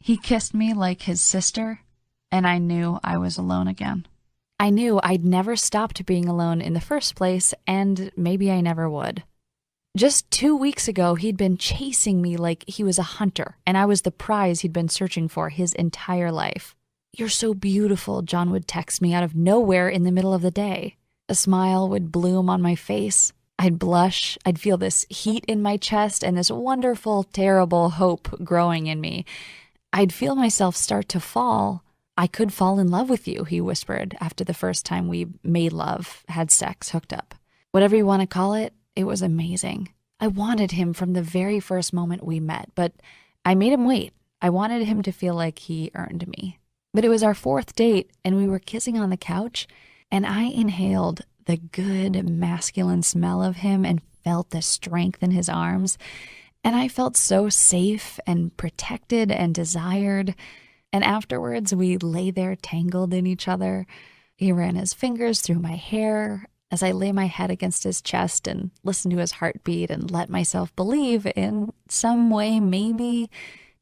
He kissed me like his sister, and I knew I was alone again. I knew I'd never stopped being alone in the first place, and maybe I never would. Just 2 weeks ago, he'd been chasing me like he was a hunter, and I was the prize he'd been searching for his entire life. "You're so beautiful," John would text me out of nowhere in the middle of the day. A smile would bloom on my face. I'd blush. I'd feel this heat in my chest and this wonderful, terrible hope growing in me. I'd feel myself start to fall. "I could fall in love with you," he whispered after the first time we made love, had sex, hooked up. Whatever you want to call it, it was amazing. I wanted him from the very first moment we met, but I made him wait. I wanted him to feel like he earned me. But it was our 4th date, and we were kissing on the couch, and I inhaled the good masculine smell of him and felt the strength in his arms. And I felt so safe and protected and desired. And afterwards, we lay there tangled in each other. He ran his fingers through my hair as I lay my head against his chest and listened to his heartbeat and let myself believe in some way maybe,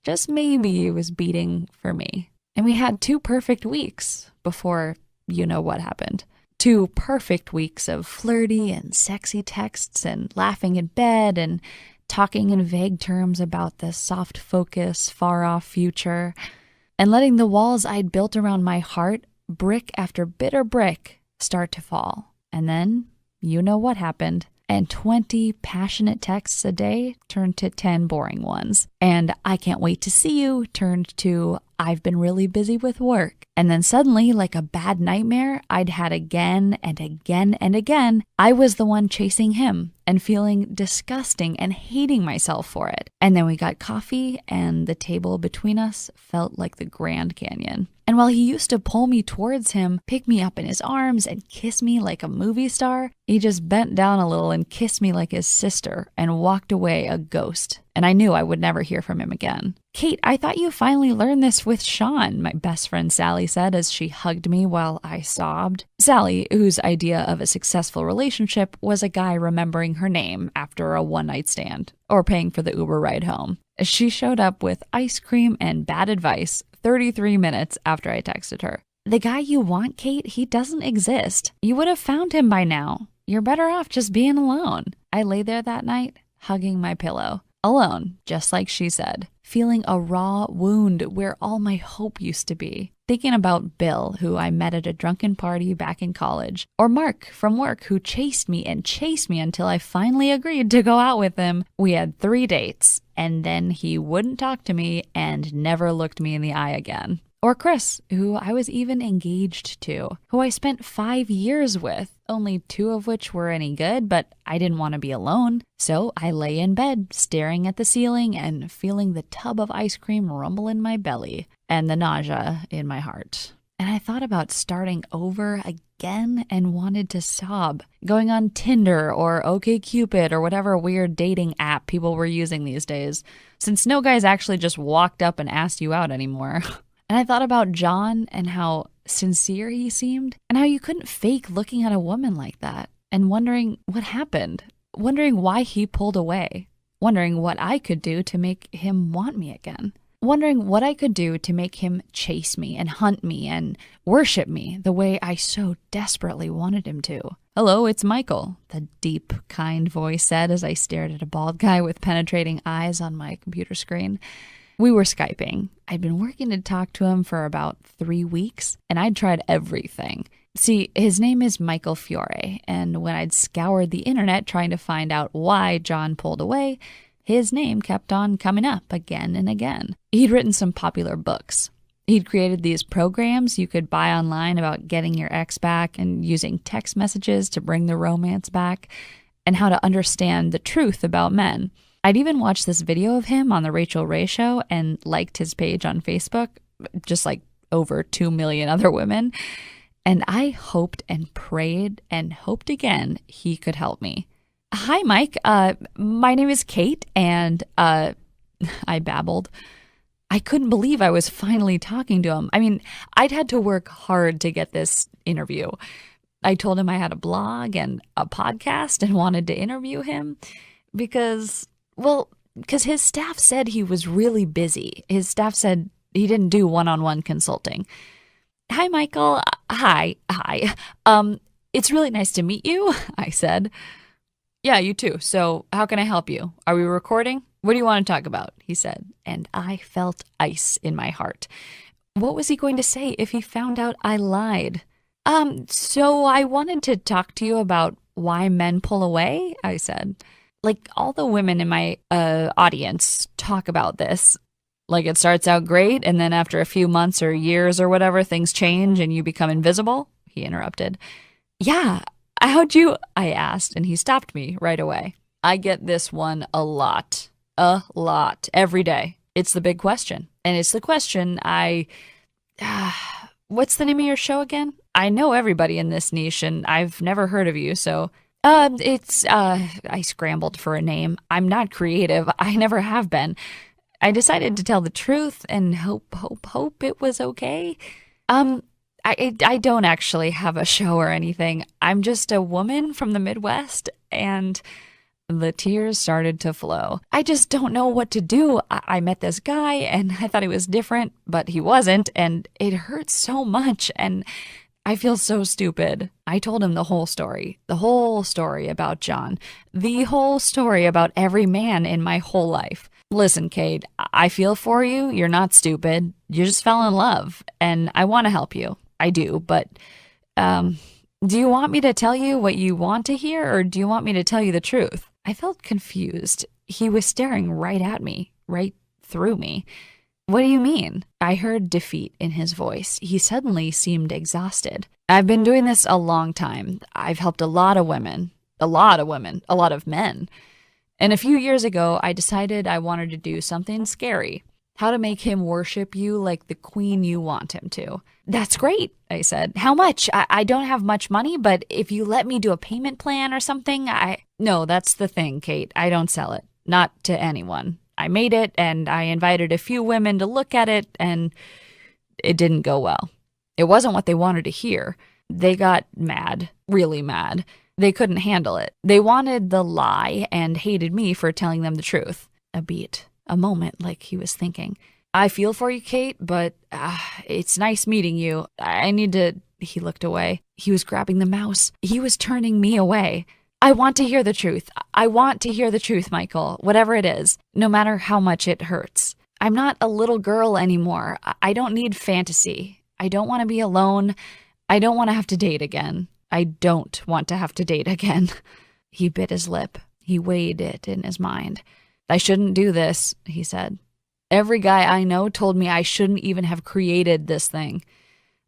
just maybe, he was beating for me. And we had 2 perfect weeks before you know what happened. 2 perfect weeks of flirty and sexy texts and laughing in bed and talking in vague terms about the soft focus, far-off future, and letting the walls I'd built around my heart, brick after bitter brick, start to fall. And then, you know what happened. And 20 passionate texts a day turned to 10 boring ones. And "I can't wait to see you" turned to "I've been really busy with work." And then suddenly, like a bad nightmare I'd had again and again and again, I was the one chasing him and feeling disgusting and hating myself for it. And then we got coffee, and the table between us felt like the Grand Canyon. And while he used to pull me towards him, pick me up in his arms, and kiss me like a movie star, he just bent down a little and kissed me like his sister and walked away a ghost. And I knew I would never hear from him again. "Kate, I thought you finally learned this with Sean," my best friend Sally said as she hugged me while I sobbed. Sally, whose idea of a successful relationship was a guy remembering her name after a one-night stand or paying for the Uber ride home. She showed up with ice cream and bad advice 33 minutes after I texted her. "The guy you want, Kate, he doesn't exist. You would have found him by now. You're better off just being alone." I lay there that night, hugging my pillow. Alone, just like she said, feeling a raw wound where all my hope used to be. Thinking about Bill, who I met at a drunken party back in college, or Mark from work, who chased me until I finally agreed to go out with him. We had 3 dates, and then he wouldn't talk to me and never looked me in the eye again. Or Chris, who I was even engaged to, who I spent 5 years with, only 2 of which were any good, but I didn't want to be alone. So I lay in bed, staring at the ceiling and feeling the tub of ice cream rumble in my belly and the nausea in my heart. And I thought about starting over again and wanted to sob. Going on Tinder or OkCupid or whatever weird dating app people were using these days, since no guys actually just walked up and asked you out anymore. And I thought about John and how sincere he seemed and how you couldn't fake looking at a woman like that, and wondering what happened, wondering why he pulled away, wondering what I could do to make him want me again, wondering what I could do to make him chase me and hunt me and worship me the way I so desperately wanted him to. "Hello, it's Michael," the deep, kind voice said as I stared at a bald guy with penetrating eyes on my computer screen. We were Skyping. I'd been working to talk to him for about 3 weeks, and I'd tried everything. See, his name is Michael Fiore, and when I'd scoured the internet trying to find out why John pulled away, his name kept on coming up again and again. He'd written some popular books. He'd created these programs you could buy online about getting your ex back and using text messages to bring the romance back, and how to understand the truth about men. I'd even watched this video of him on the Rachel Ray Show and liked his page on Facebook, just like over 2 million other women. And I hoped and prayed and hoped again he could help me. "Hi, Mike. My name is Kate, and I babbled. I couldn't believe I was finally talking to him. I mean, I'd had to work hard to get this interview. I told him I had a blog and a podcast and wanted to interview him because his staff said he was really busy. His staff said He didn't do one-on-one consulting. Hi, Michael. Hi. It's really nice to meet you, I said. Yeah, you too. So how can I help you? Are we recording? What do you want to talk about? He said, and I felt ice in my heart. What was he going to say if he found out I lied? So I wanted to talk to you about why men pull away, I said. Like, all the women in my audience talk about this. Like, it starts out great, and then after a few months or years or whatever, things change and you become invisible, he interrupted. Yeah, how'd you? I asked, and he stopped me right away. I get this one a lot, every day. It's the big question. And it's the question what's the name of your show again? I know everybody in this niche, and I've never heard of you, so... I scrambled for a name. I'm not creative. I never have been. I decided to tell the truth and hope it was okay. I don't actually have a show or anything. I'm just a woman from the Midwest, and the tears started to flow. I just don't know what to do. I met this guy, and I thought he was different, but he wasn't, and it hurts so much, and I feel so stupid. I told him the whole story about John, the whole story about every man in my whole life. Listen, Kate, I feel for you. You're not stupid. You just fell in love, and I want to help you. I do, but do you want me to tell you what you want to hear, or do you want me to tell you the truth? I felt confused. He was staring right at me, right through me. What do you mean? I heard defeat in his voice. He suddenly seemed exhausted. I've been doing this a long time. I've helped a lot of women, a lot of men. And a few years ago, I decided I wanted to do something scary. How to make him worship you like the queen you want him to. That's great, I said. How much? I don't have much money, but if you let me do a payment plan or something, No, that's the thing, Kate. I don't sell it. Not to anyone. I made it, and I invited a few women to look at it, and it didn't go well. It wasn't what they wanted to hear. They got mad, really mad. They couldn't handle it. They wanted the lie and hated me for telling them the truth. A moment like he was thinking. I feel for you, Kate, but it's nice meeting you. I need to... He looked away. He was grabbing the mouse. He was turning me away. I want to hear the truth. I want to hear the truth, Michael, whatever it is, no matter how much it hurts. I'm not a little girl anymore. I don't need fantasy. I don't want to be alone. I don't want to have to date again. I don't want to have to date again. He bit his lip. He weighed it in his mind. I shouldn't do this, he said. Every guy I know told me I shouldn't even have created this thing.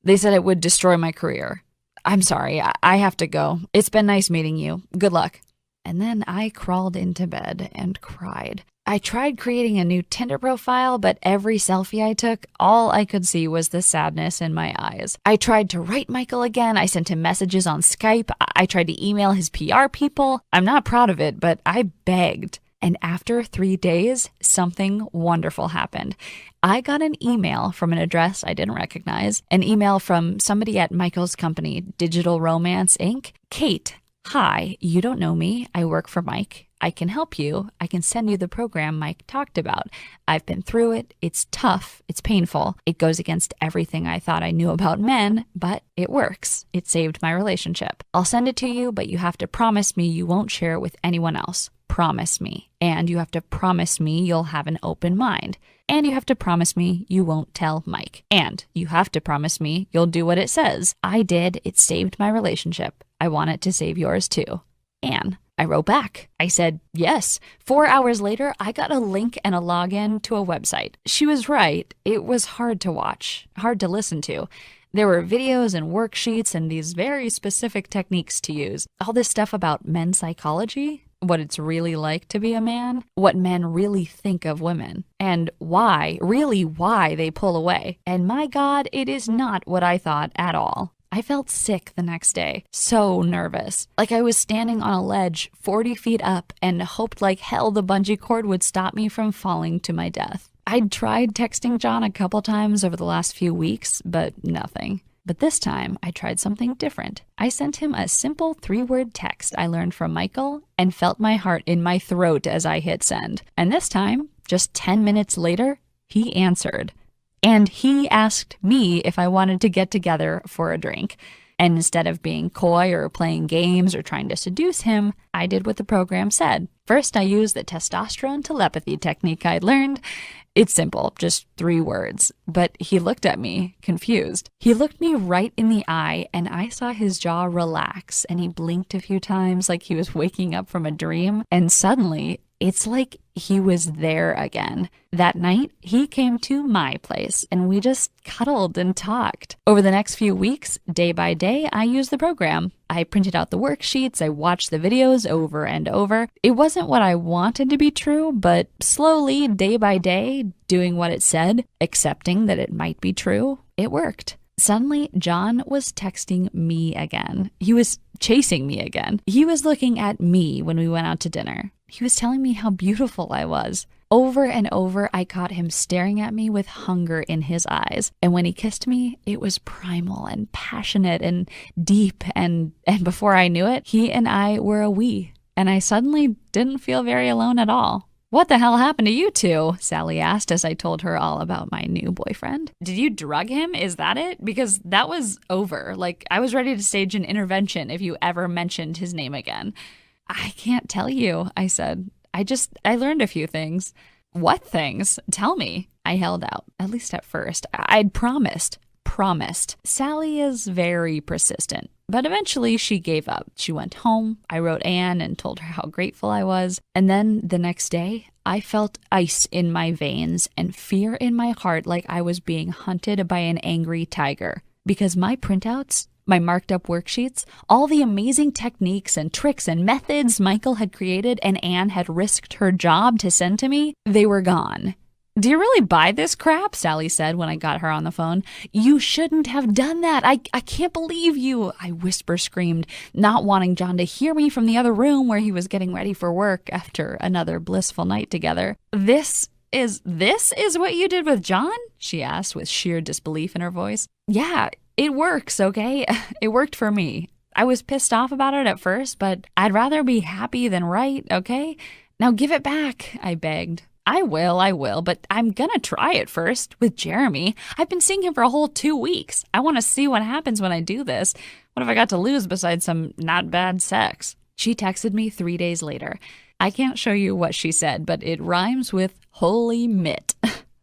They said it would destroy my career. I'm sorry, I have to go. It's been nice meeting you. Good luck. And then I crawled into bed and cried. I tried creating a new Tinder profile, but every selfie I took, all I could see was the sadness in my eyes. I tried to write Michael again. I sent him messages on Skype. I tried to email his PR people. I'm not proud of it, but I begged. And after 3 days, something wonderful happened. I got an email from an address I didn't recognize, an email from somebody at Michael's company, Digital Romance Inc. Kate, hi, you don't know me. I work for Mike. I can help you. I can send you the program Mike talked about. I've been through it. It's tough. It's painful. It goes against everything I thought I knew about men, but it works. It saved my relationship. I'll send it to you, but you have to promise me you won't share it with anyone else. Promise me. And you have to promise me you'll have an open mind. And you have to promise me you won't tell Mike. And you have to promise me you'll do what it says. I did. It saved my relationship. I want it to save yours too. Anne. I wrote back. I said, yes. 4 hours later, I got a link and a login to a website. She was right. It was hard to watch, hard to listen to. There were videos and worksheets and these very specific techniques to use. All this stuff about men's psychology, what it's really like to be a man, what men really think of women, and why, really why they pull away. And my God, it is not what I thought at all. I felt sick the next day, so nervous, like I was standing on a ledge 40 feet up and hoped like hell the bungee cord would stop me from falling to my death. I'd tried texting John a couple times over the last few weeks, but nothing. But this time, I tried something different. I sent him a simple 3-word text I learned from Michael and felt my heart in my throat as I hit send. And this time, just 10 minutes later, he answered. And he asked me if I wanted to get together for a drink. And instead of being coy or playing games or trying to seduce him, I did what the program said. First, I used the testosterone telepathy technique I'd learned. It's simple, just 3 words. But he looked at me, confused. He looked me right in the eye, and I saw his jaw relax, and he blinked a few times like he was waking up from a dream. And suddenly, it's like he was there again. That night, he came to my place and we just cuddled and talked. Over the next few weeks, day by day, I used the program. I printed out the worksheets, I watched the videos over and over. It wasn't what I wanted to be true, but slowly, day by day, doing what it said, accepting that it might be true, it worked. Suddenly, John was texting me again. He was chasing me again. He was looking at me when we went out to dinner. He was telling me how beautiful I was. Over and over, I caught him staring at me with hunger in his eyes. And when he kissed me, it was primal and passionate and deep. And before I knew it, he and I were a we. And I suddenly didn't feel very alone at all. "What the hell happened to you two?" Sally asked as I told her all about my new boyfriend. "Did you drug him? Is that it? Because that was over. Like, I was ready to stage an intervention if you ever mentioned his name again." "I can't tell you," I said. I learned a few things." "What things? Tell me." I held out, at least at first. I'd promised. Sally is very persistent, but eventually she gave up. She went home. I wrote Anne and told her how grateful I was. And then the next day, I felt ice in my veins and fear in my heart, like I was being hunted by an angry tiger. Because my printouts, my marked up worksheets, all the amazing techniques and tricks and methods Michael had created and Anne had risked her job to send to me, they were gone. "Do you really buy this crap?" Sally said when I got her on the phone. "You shouldn't have done that. I can't believe you," I whisper screamed, not wanting John to hear me from the other room where he was getting ready for work after another blissful night together. This is what you did with John?" she asked with sheer disbelief in her voice. "Yeah, it works, okay? It worked for me. I was pissed off about it at first, but I'd rather be happy than right, okay? Now give it back," I begged. I will, but I'm gonna try it first with Jeremy. I've been seeing him for a whole 2 weeks. I want to see what happens when I do this. What have I got to lose besides some not bad sex?" She texted me 3 days later. I can't show you what she said, but it rhymes with holy mitt.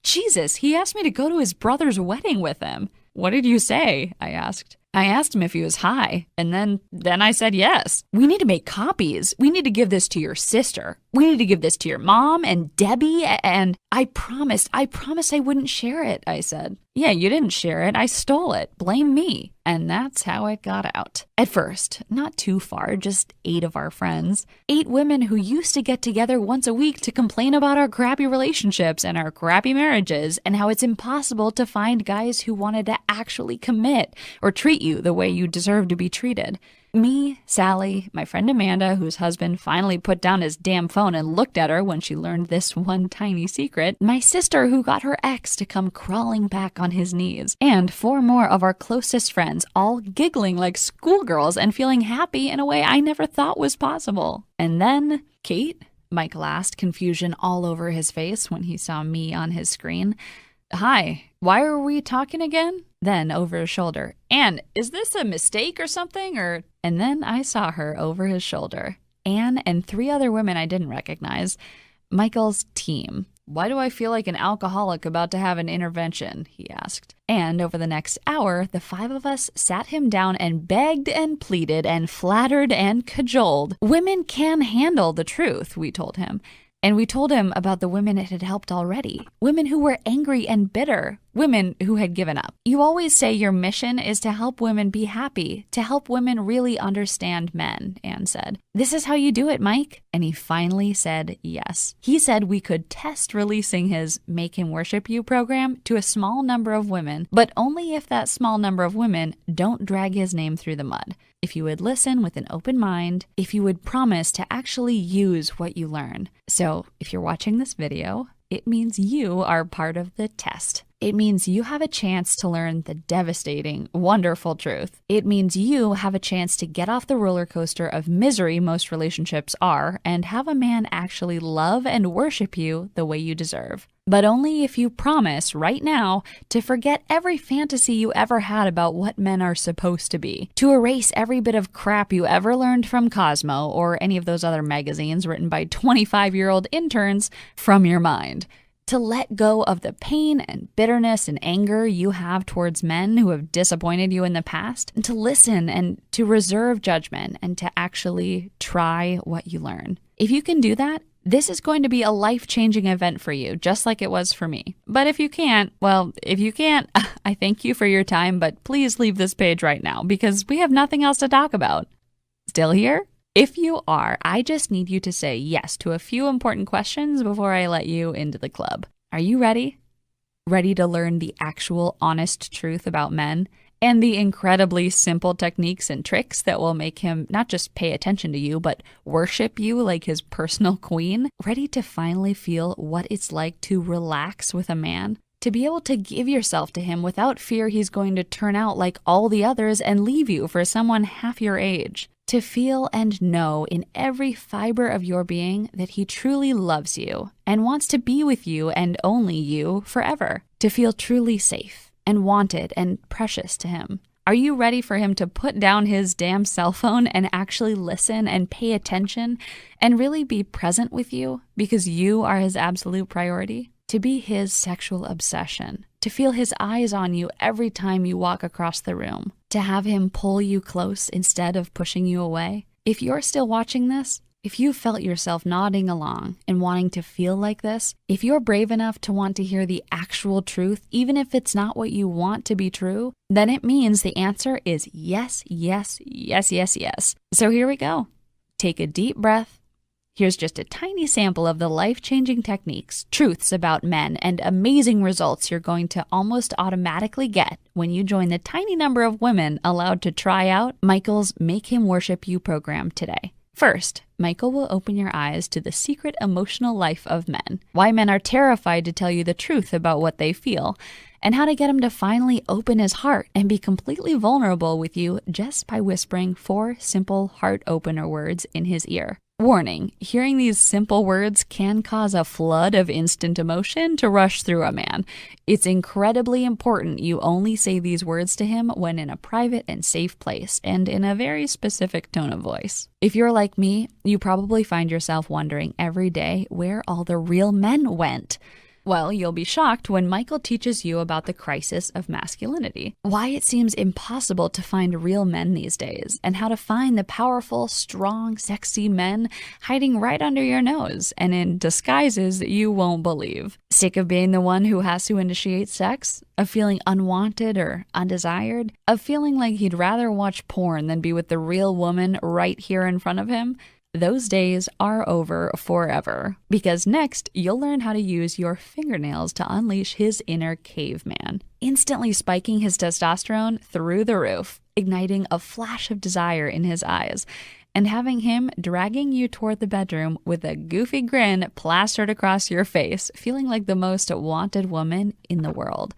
"Jesus, he asked me to go to his brother's wedding with him." "What did you say?" I asked. I asked him if he was high, and then I said yes. "We need to make copies. We need to give this to your sister. We need to give this to your mom and Debbie, and I promised I wouldn't share it," I said. "Yeah, you didn't share it. I stole it. Blame me." And that's how it got out. At first, not too far, just 8 of our friends. 8 women who used to get together once a week to complain about our crappy relationships and our crappy marriages and how it's impossible to find guys who wanted to actually commit or treat you the way you deserve to be treated. Me, Sally, my friend Amanda, whose husband finally put down his damn phone and looked at her when she learned this one tiny secret, my sister who got her ex to come crawling back on his knees, and 4 more of our closest friends, all giggling like schoolgirls and feeling happy in a way I never thought was possible. And then, "Kate?" Michael asked, confusion all over his face when he saw me on his screen. "Hi, why are we talking again?" Then over his shoulder, "Anne, is this a mistake or something, or?" And then I saw her over his shoulder. Anne and 3 other women I didn't recognize. Michael's team. "Why do I feel like an alcoholic about to have an intervention?" he asked. And over the next hour, the 5 of us sat him down and begged and pleaded and flattered and cajoled. Women can handle the truth, we told him. And we told him about the women it had helped already. Women who were angry and bitter. Women who had given up. "You always say your mission is to help women be happy, to help women really understand men," Anne said. "This is how you do it, Mike." And he finally said yes. He said we could test releasing his Make Him Worship You program to a small number of women, but only if that small number of women don't drag his name through the mud. If you would listen with an open mind, if you would promise to actually use what you learn. So if you're watching this video, it means you are part of the test. It means you have a chance to learn the devastating, wonderful truth. It means you have a chance to get off the roller coaster of misery most relationships are and have a man actually love and worship you the way you deserve. but only if you promise right now to forget every fantasy you ever had about what men are supposed to be, to erase every bit of crap you ever learned from Cosmo or any of those other magazines written by 25-year-old interns from your mind. To let go of the pain and bitterness and anger you have towards men who have disappointed you in the past, and to listen and to reserve judgment and to actually try what you learn. If you can do that, this is going to be a life-changing event for you, just like it was for me. But if you can't, I thank you for your time, but please leave this page right now because we have nothing else to talk about. Still here? If you are, I just need you to say yes to a few important questions before I let you into the club. Are you ready? Ready to learn the actual honest truth about men and the incredibly simple techniques and tricks that will make him not just pay attention to you, but worship you like his personal queen? Ready to finally feel what it's like to relax with a man? To be able to give yourself to him without fear he's going to turn out like all the others and leave you for someone half your age? To feel and know in every fiber of your being that he truly loves you and wants to be with you and only you forever. To feel truly safe and wanted and precious to him. Are you ready for him to put down his damn cell phone and actually listen and pay attention and really be present with you because you are his absolute priority? To be his sexual obsession. To feel his eyes on you every time you walk across the room. To have him pull you close instead of pushing you away. If you're still watching this, if you felt yourself nodding along and wanting to feel like this, if you're brave enough to want to hear the actual truth, even if it's not what you want to be true, then it means the answer is yes, yes, yes, yes, yes. So here we go. Take a deep breath. Here's just a tiny sample of the life-changing techniques, truths about men, and amazing results you're going to almost automatically get when you join the tiny number of women allowed to try out Michael's Make Him Worship You program today. First, Michael will open your eyes to the secret emotional life of men, why men are terrified to tell you the truth about what they feel, and how to get him to finally open his heart and be completely vulnerable with you just by whispering 4 simple heart opener words in his ear. Warning, hearing these simple words can cause a flood of instant emotion to rush through a man. It's incredibly important you only say these words to him when in a private and safe place and in a very specific tone of voice. If you're like me, you probably find yourself wondering every day where all the real men went. Well, you'll be shocked when Michael teaches you about the crisis of masculinity, why it seems impossible to find real men these days, and how to find the powerful, strong, sexy men hiding right under your nose and in disguises you won't believe. Sick of being the one who has to initiate sex? Of feeling unwanted or undesired? Of feeling like he'd rather watch porn than be with the real woman right here in front of him? Those days are over forever, because next you'll learn how to use your fingernails to unleash his inner caveman, instantly spiking his testosterone through the roof, igniting a flash of desire in his eyes, and having him dragging you toward the bedroom with a goofy grin plastered across your face, feeling like the most wanted woman in the world.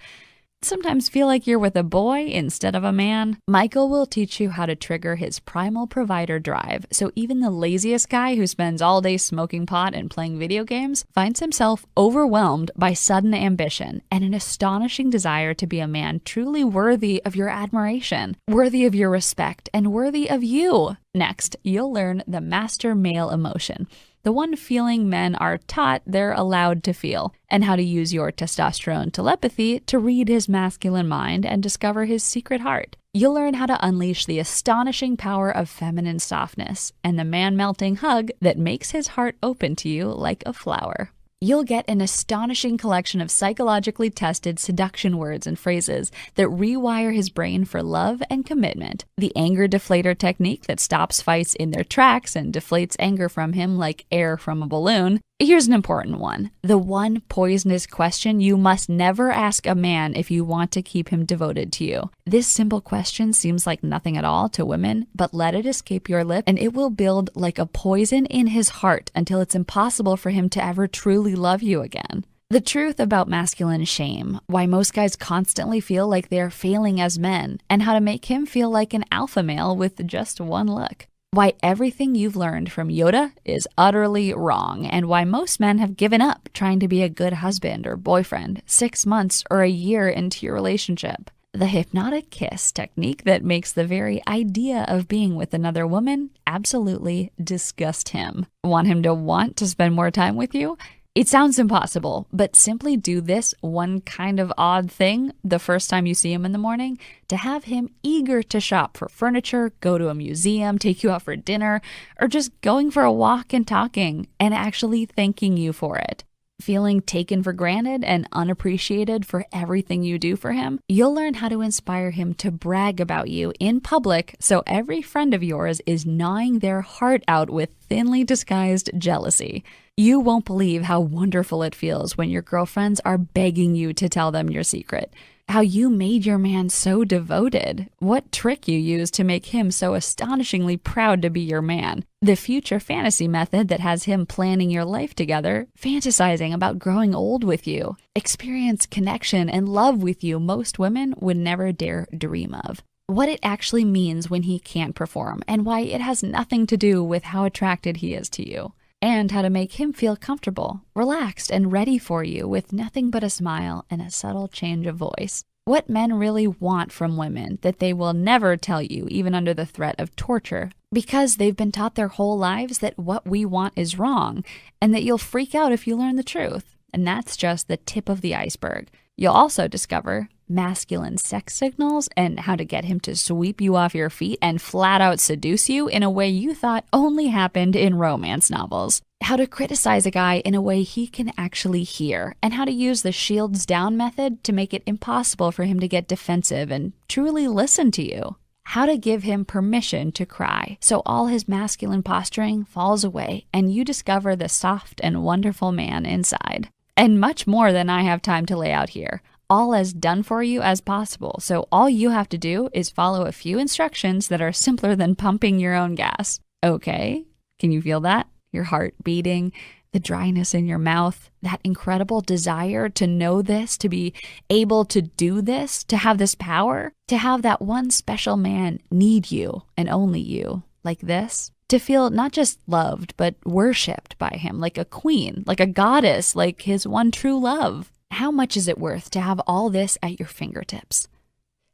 Sometimes feel like you're with a boy instead of a man? Michael will teach you how to trigger his primal provider drive, so even the laziest guy who spends all day smoking pot and playing video games finds himself overwhelmed by sudden ambition and an astonishing desire to be a man truly worthy of your admiration, worthy of your respect, and worthy of you. Next, you'll learn the master male emotion, the one feeling men are taught they're allowed to feel, and how to use your testosterone telepathy to read his masculine mind and discover his secret heart. You'll learn how to unleash the astonishing power of feminine softness and the man-melting hug that makes his heart open to you like a flower. You'll get an astonishing collection of psychologically tested seduction words and phrases that rewire his brain for love and commitment. The anger deflator technique that stops fights in their tracks and deflates anger from him like air from a balloon. Here's an important one. The one poisonous question you must never ask a man if you want to keep him devoted to you. This simple question seems like nothing at all to women, but let it escape your lip and it will build like a poison in his heart until it's impossible for him to ever truly love you again. The truth about masculine shame, why most guys constantly feel like they're failing as men, and how to make him feel like an alpha male with just one look. Why everything you've learned from Yoda is utterly wrong, and why most men have given up trying to be a good husband or boyfriend 6 months or a year into your relationship. The hypnotic kiss technique that makes the very idea of being with another woman absolutely disgust him. Want him to want to spend more time with you? It sounds impossible, but simply do this one kind of odd thing the first time you see him in the morning to have him eager to shop for furniture, go to a museum, take you out for dinner, or just going for a walk and talking and actually thanking you for it. Feeling taken for granted and unappreciated for everything you do for him, you'll learn how to inspire him to brag about you in public so every friend of yours is gnawing their heart out with thinly disguised jealousy. You won't believe how wonderful it feels when your girlfriends are begging you to tell them your secret. How you made your man so devoted. What trick you used to make him so astonishingly proud to be your man. The future fantasy method that has him planning your life together, fantasizing about growing old with you. Experience connection and love with you most women would never dare dream of. What it actually means when he can't perform, and why it has nothing to do with how attracted he is to you. And how to make him feel comfortable, relaxed, and ready for you with nothing but a smile and a subtle change of voice. What men really want from women that they will never tell you, even under the threat of torture, because they've been taught their whole lives that what we want is wrong, and that you'll freak out if you learn the truth. And that's just the tip of the iceberg. You'll also discover masculine sex signals and how to get him to sweep you off your feet and flat out seduce you in a way you thought only happened in romance novels. How to criticize a guy in a way he can actually hear, and how to use the shields down method to make it impossible for him to get defensive and truly listen to you. How to give him permission to cry so all his masculine posturing falls away and you discover the soft and wonderful man inside. And much more than I have time to lay out here. All as done for you as possible, so all you have to do is follow a few instructions that are simpler than pumping your own gas. Okay, can you feel that? Your heart beating, the dryness in your mouth, that incredible desire to know this, to be able to do this, to have this power, to have that one special man need you and only you, like this. To feel not just loved, but worshipped by him, like a queen, like a goddess, like his one true love. How much is it worth to have all this at your fingertips?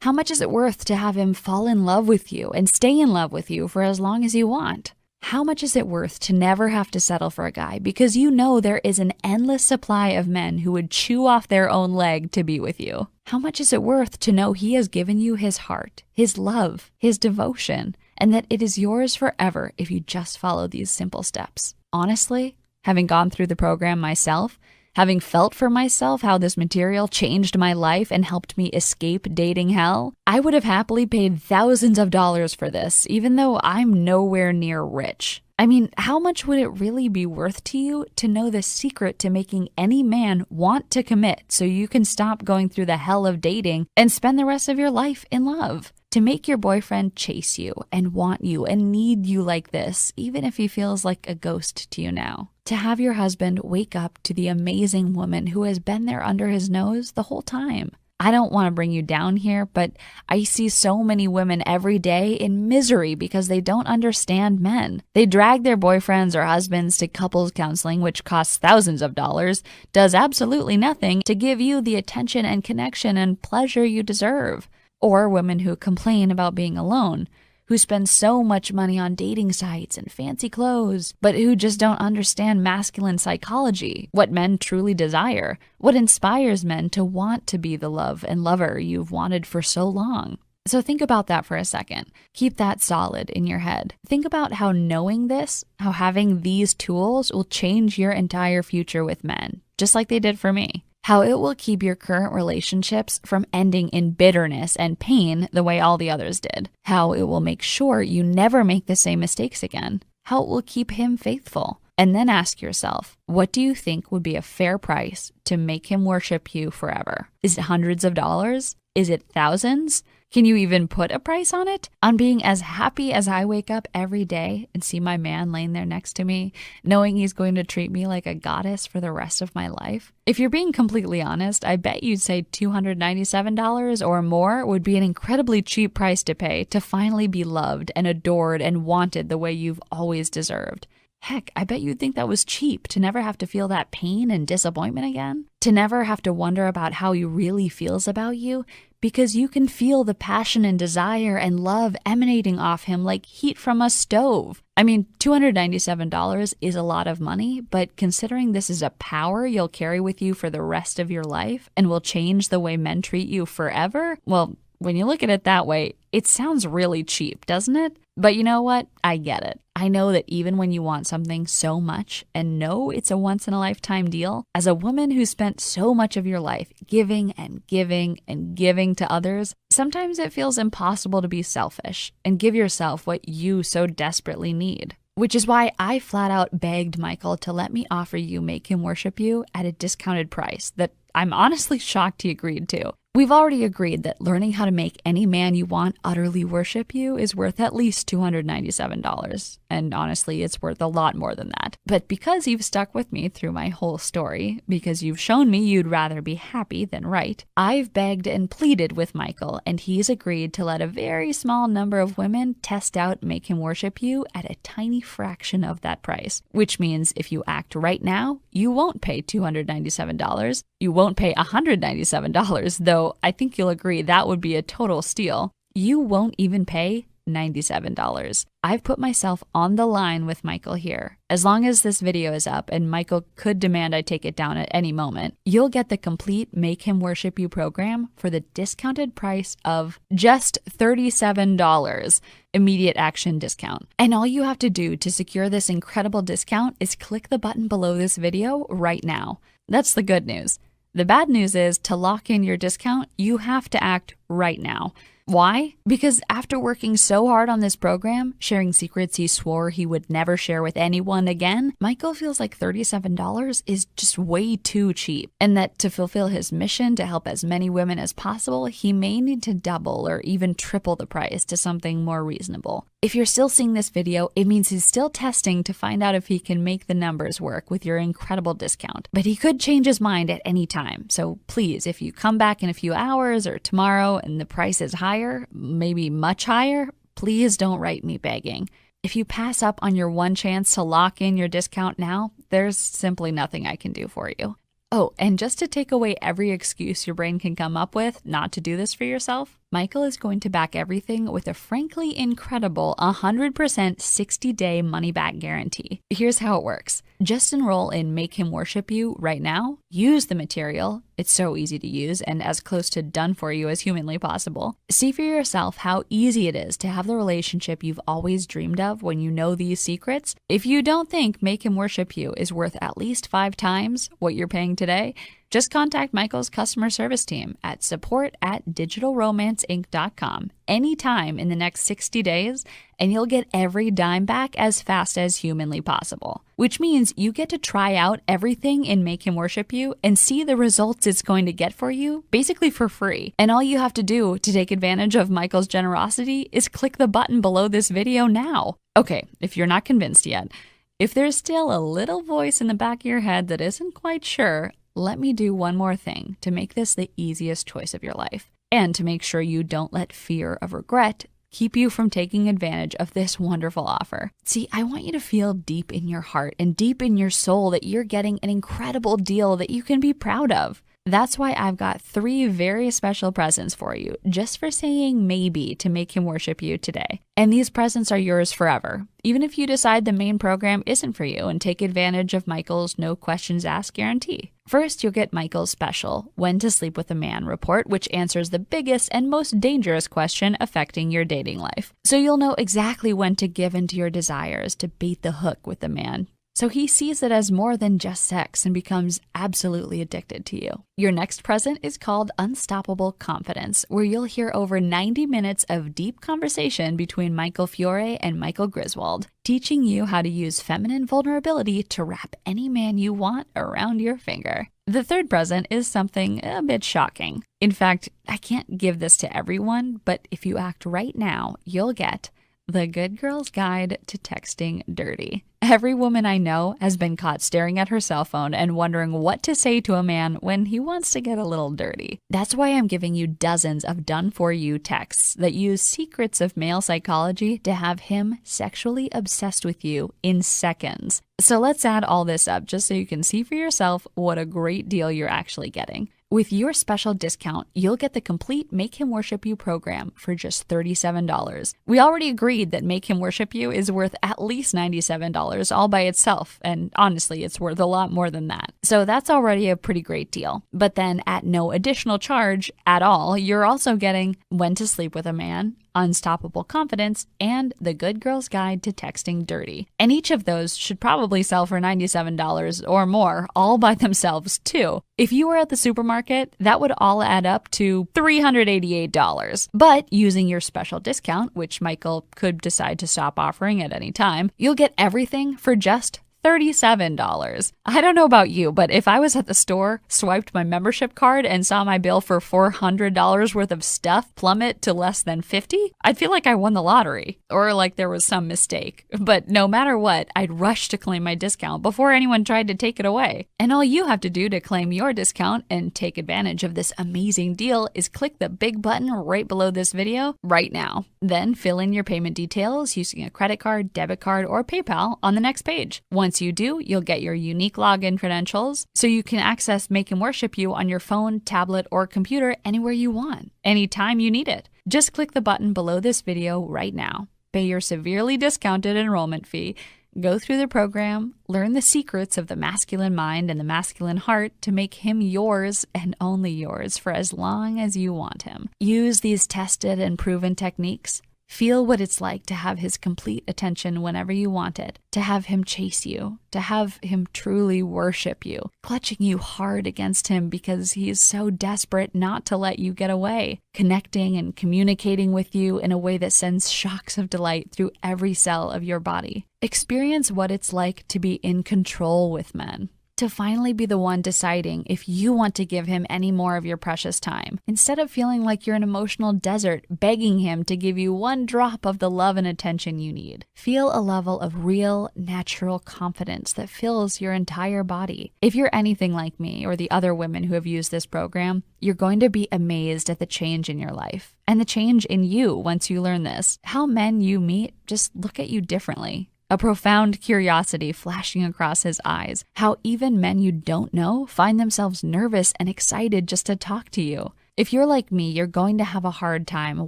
How much is it worth to have him fall in love with you and stay in love with you for as long as you want? How much is it worth to never have to settle for a guy because you know there is an endless supply of men who would chew off their own leg to be with you? How much is it worth to know he has given you his heart, his love, his devotion, and that it is yours forever if you just follow these simple steps? Honestly, having gone through the program myself, having felt for myself how this material changed my life and helped me escape dating hell, I would have happily paid thousands of dollars for this, even though I'm nowhere near rich. I mean, how much would it really be worth to you to know the secret to making any man want to commit so you can stop going through the hell of dating and spend the rest of your life in love? To make your boyfriend chase you and want you and need you like this, even if he feels like a ghost to you now. To have your husband wake up to the amazing woman who has been there under his nose the whole time. I don't want to bring you down here, but I see so many women every day in misery because they don't understand men. They drag their boyfriends or husbands to couples counseling, which costs thousands of dollars, does absolutely nothing to give you the attention and connection and pleasure you deserve. Or women who complain about being alone, who spend so much money on dating sites and fancy clothes, but who just don't understand masculine psychology, what men truly desire, what inspires men to want to be the love and lover you've wanted for so long. So think about that for a second. Keep that solid in your head. Think about how knowing this, how having these tools will change your entire future with men, just like they did for me. How it will keep your current relationships from ending in bitterness and pain the way all the others did. How it will make sure you never make the same mistakes again. How it will keep him faithful. And then ask yourself, what do you think would be a fair price to make him worship you forever? Is it hundreds of dollars? Is it thousands? Can you even put a price on it? On being as happy as I wake up every day and see my man laying there next to me, knowing he's going to treat me like a goddess for the rest of my life? If you're being completely honest, I bet you'd say $297 or more would be an incredibly cheap price to pay to finally be loved and adored and wanted the way you've always deserved. Heck, I bet you'd think that was cheap to never have to feel that pain and disappointment again, to never have to wonder about how he really feels about you, because you can feel the passion and desire and love emanating off him like heat from a stove. I mean, $297 is a lot of money, but considering this is a power you'll carry with you for the rest of your life and will change the way men treat you forever, well, when you look at it that way, it sounds really cheap, doesn't it? But you know what? I get it. I know that even when you want something so much and know it's a once-in-a-lifetime deal, as a woman who spent so much of your life giving and giving and giving to others, sometimes it feels impossible to be selfish and give yourself what you so desperately need. Which is why I flat out begged Michael to let me offer you Make Him Worship You at a discounted price that I'm honestly shocked he agreed to. We've already agreed that learning how to make any man you want utterly worship you is worth at least $297. And honestly, it's worth a lot more than that. But because you've stuck with me through my whole story, because you've shown me you'd rather be happy than right, I've begged and pleaded with Michael, and he's agreed to let a very small number of women test out Make Him Worship You at a tiny fraction of that price. Which means if you act right now, you won't pay $297. You won't pay $197, though I think you'll agree that would be a total steal. You won't even pay $97. I've put myself on the line with Michael here. As long as this video is up, and Michael could demand I take it down at any moment, you'll get the complete Make Him Worship You program for the discounted price of just $37. Immediate action discount. And all you have to do to secure this incredible discount is click the button below this video right now. That's the good news. The bad news is, to lock in your discount, you have to act right now. Why? Because after working so hard on this program, sharing secrets he swore he would never share with anyone again, Michael feels like $37 is just way too cheap. And that to fulfill his mission to help as many women as possible, he may need to double or even triple the price to something more reasonable. If you're still seeing this video, it means he's still testing to find out if he can make the numbers work with your incredible discount. But he could change his mind at any time. So please, if you come back in a few hours or tomorrow and the price is higher, maybe much higher, please don't write me begging. If you pass up on your one chance to lock in your discount now, there's simply nothing I can do for you. Oh, and just to take away every excuse your brain can come up with not to do this for yourself, Michael is going to back everything with a frankly incredible 100% 60-day money-back guarantee. Here's how it works. Just enroll in Make Him Worship You right now, use the material, it's so easy to use and as close to done for you as humanly possible. See for yourself how easy it is to have the relationship you've always dreamed of when you know these secrets. If you don't think Make Him Worship You is worth at least 5 times what you're paying today, just contact Michael's customer service team at support@digitalromanceinc.com anytime in the next 60 days, and you'll get every dime back as fast as humanly possible. Which means you get to try out everything in Make Him Worship You and see the results it's going to get for you, basically for free. And all you have to do to take advantage of Michael's generosity is click the button below this video now. Okay, if you're not convinced yet, if there's still a little voice in the back of your head that isn't quite sure, let me do one more thing to make this the easiest choice of your life, and to make sure you don't let fear of regret keep you from taking advantage of this wonderful offer. See, I want you to feel deep in your heart and deep in your soul that you're getting an incredible deal that you can be proud of. That's why I've got 3 very special presents for you, just for saying maybe to Make Him Worship You today. And these presents are yours forever, even if you decide the main program isn't for you and take advantage of Michael's no questions asked guarantee. First, you'll get Michael's special When to Sleep with a Man report, which answers the biggest and most dangerous question affecting your dating life. So you'll know exactly when to give in to your desires to bait the hook with a man. So he sees it as more than just sex and becomes absolutely addicted to you. Your next present is called Unstoppable Confidence, where you'll hear over 90 minutes of deep conversation between Michael Fiore and Michael Griswold, teaching you how to use feminine vulnerability to wrap any man you want around your finger. The third present is something a bit shocking. In fact, I can't give this to everyone, but if you act right now, you'll get The Good Girl's Guide to Texting Dirty. Every woman I know has been caught staring at her cell phone and wondering what to say to a man when he wants to get a little dirty. That's why I'm giving you dozens of done-for-you texts that use secrets of male psychology to have him sexually obsessed with you in seconds. So let's add all this up just so you can see for yourself what a great deal you're actually getting. With your special discount, you'll get the complete Make Him Worship You program for just $37. We already agreed that Make Him Worship You is worth at least $97 all by itself, and honestly, it's worth a lot more than that. So that's already a pretty great deal. But then at no additional charge at all, you're also getting When to Sleep with a Man, Unstoppable Confidence, and The Good Girl's Guide to Texting Dirty. And each of those should probably sell for $97 or more, all by themselves too. If you were at the supermarket, that would all add up to $388. But using your special discount, which Michael could decide to stop offering at any time, you'll get everything for just $37. I don't know about you, but if I was at the store, swiped my membership card, and saw my bill for $400 worth of stuff plummet to less than $50, I'd feel like I won the lottery or like there was some mistake. But no matter what, I'd rush to claim my discount before anyone tried to take it away. And all you have to do to claim your discount and take advantage of this amazing deal is click the big button right below this video right now. Then fill in your payment details using a credit card, debit card, or PayPal on the next page. Once you do, you'll get your unique login credentials so you can access Make Him Worship You on your phone, tablet, or computer anywhere you want, anytime you need it. Just click the button below this video right now. Pay your severely discounted enrollment fee, go through the program, learn the secrets of the masculine mind and the masculine heart to make him yours and only yours for as long as you want him. Use these tested and proven techniques. Feel what it's like to have his complete attention whenever you want it, to have him chase you, to have him truly worship you, clutching you hard against him because he is so desperate not to let you get away, connecting and communicating with you in a way that sends shocks of delight through every cell of your body. Experience what it's like to be in control with men. To finally be the one deciding if you want to give him any more of your precious time, instead of feeling like you're an emotional desert begging him to give you one drop of the love and attention you need. Feel a level of real, natural confidence that fills your entire body. If you're anything like me or the other women who have used this program, you're going to be amazed at the change in your life and the change in you once you learn this. How men you meet just look at you differently. A profound curiosity flashing across his eyes. How even men you don't know find themselves nervous and excited just to talk to you. If you're like me, you're going to have a hard time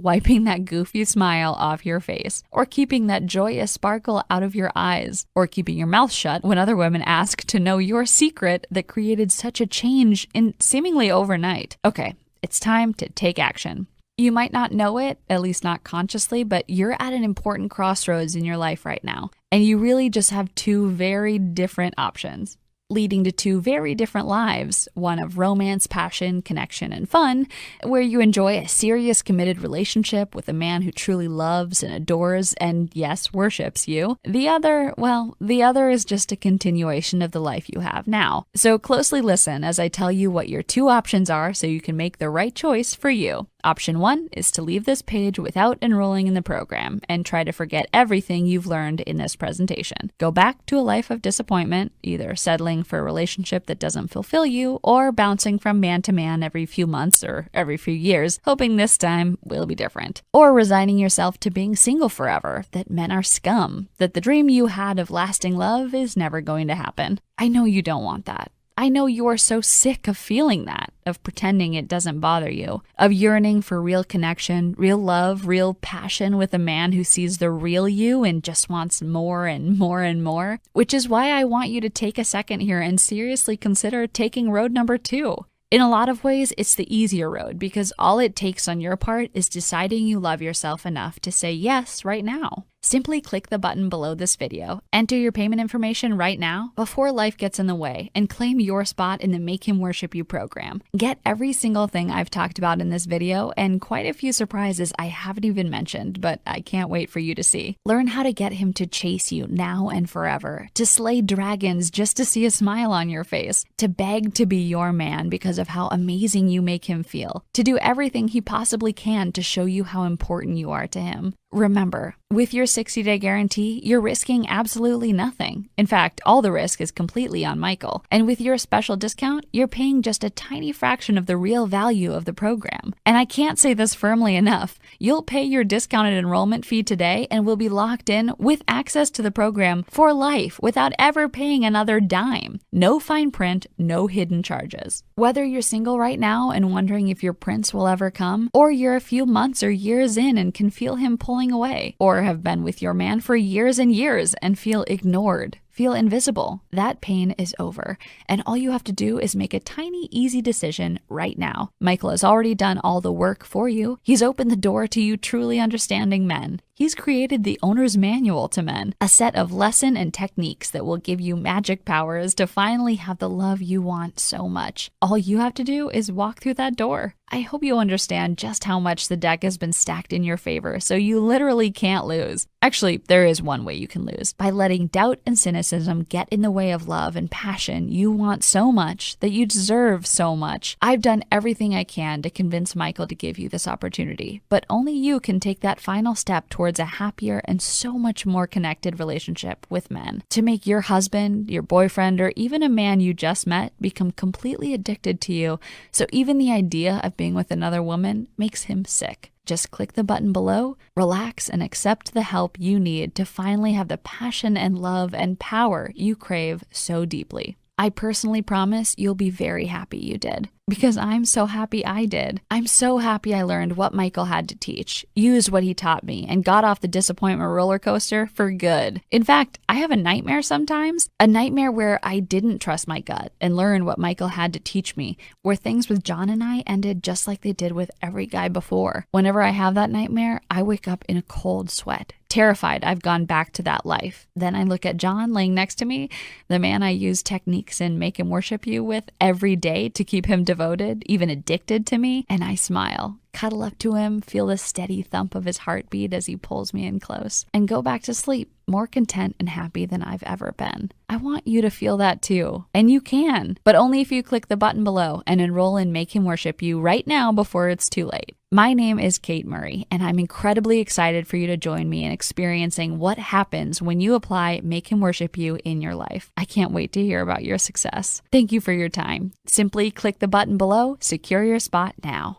wiping that goofy smile off your face, or keeping that joyous sparkle out of your eyes, or keeping your mouth shut when other women ask to know your secret that created such a change in seemingly overnight. Okay, it's time to take action. You might not know it, at least not consciously, but you're at an important crossroads in your life right now. And you really just have two very different options, leading to two very different lives, one of romance, passion, connection, and fun, where you enjoy a serious, committed relationship with a man who truly loves and adores and, yes, worships you. The other is just a continuation of the life you have now. So closely listen as I tell you what your two options are so you can make the right choice for you. Option 1 is to leave this page without enrolling in the program and try to forget everything you've learned in this presentation. Go back to a life of disappointment, either settling for a relationship that doesn't fulfill you or bouncing from man to man every few months or every few years, hoping this time will be different. Or resigning yourself to being single forever, that men are scum, that the dream you had of lasting love is never going to happen. I know you don't want that. I know you are so sick of feeling that, of pretending it doesn't bother you, of yearning for real connection, real love, real passion with a man who sees the real you and just wants more and more and more, which is why I want you to take a second here and seriously consider taking road number 2. In a lot of ways, it's the easier road because all it takes on your part is deciding you love yourself enough to say yes right now. Simply click the button below this video, enter your payment information right now before life gets in the way, and claim your spot in the Make Him Worship You program. Get every single thing I've talked about in this video and quite a few surprises I haven't even mentioned, but I can't wait for you to see. Learn how to get him to chase you now and forever, to slay dragons just to see a smile on your face, to beg to be your man because of how amazing you make him feel, to do everything he possibly can to show you how important you are to him. Remember, with your 60-day guarantee, you're risking absolutely nothing. In fact, all the risk is completely on Michael. And with your special discount, you're paying just a tiny fraction of the real value of the program. And I can't say this firmly enough. You'll pay your discounted enrollment fee today and will be locked in with access to the program for life without ever paying another dime. No fine print, no hidden charges. Whether you're single right now and wondering if your prince will ever come, or you're a few months or years in and can feel him pulling away, or have been with your man for years and years and feel ignored, feel invisible, that pain is over. And all you have to do is make a tiny, easy decision right now. Michael has already done all the work for you. He's opened the door to you truly understanding men. He's created the owner's manual to men, a set of lesson and techniques that will give you magic powers to finally have the love you want so much. All you have to do is walk through that door. I hope you understand just how much the deck has been stacked in your favor, so you literally can't lose. Actually, there is one way you can lose, by letting doubt and cynicism get in the way of love and passion you want so much, that you deserve so much. I've done everything I can to convince Michael to give you this opportunity, but only you can take that final step towards a happier and so much more connected relationship with men, to make your husband, your boyfriend, or even a man you just met become completely addicted to you, so even the idea of being with another woman makes him sick. Just click the button below, relax, and accept the help you need to finally have the passion and love and power you crave so deeply. I personally promise you'll be very happy you did, because I'm so happy I did. I'm so happy I learned what Michael had to teach, used what he taught me, and got off the disappointment roller coaster for good. In fact, I have a nightmare sometimes, a nightmare where I didn't trust my gut and learn what Michael had to teach me, where things with John and I ended just like they did with every guy before. Whenever I have that nightmare, I wake up in a cold sweat, terrified I've gone back to that life. Then I look at John laying next to me, the man I use techniques in Make Him Worship You with every day to keep him devoted, even addicted to me, and I smile, cuddle up to him, feel the steady thump of his heartbeat as he pulls me in close, and go back to sleep, more content and happy than I've ever been. I want you to feel that too, and you can, but only if you click the button below and enroll in Make Him Worship You right now before it's too late. My name is Kate Murray, and I'm incredibly excited for you to join me in experiencing what happens when you apply Make Him Worship You in your life. I can't wait to hear about your success. Thank you for your time. Simply click the button below, secure your spot now.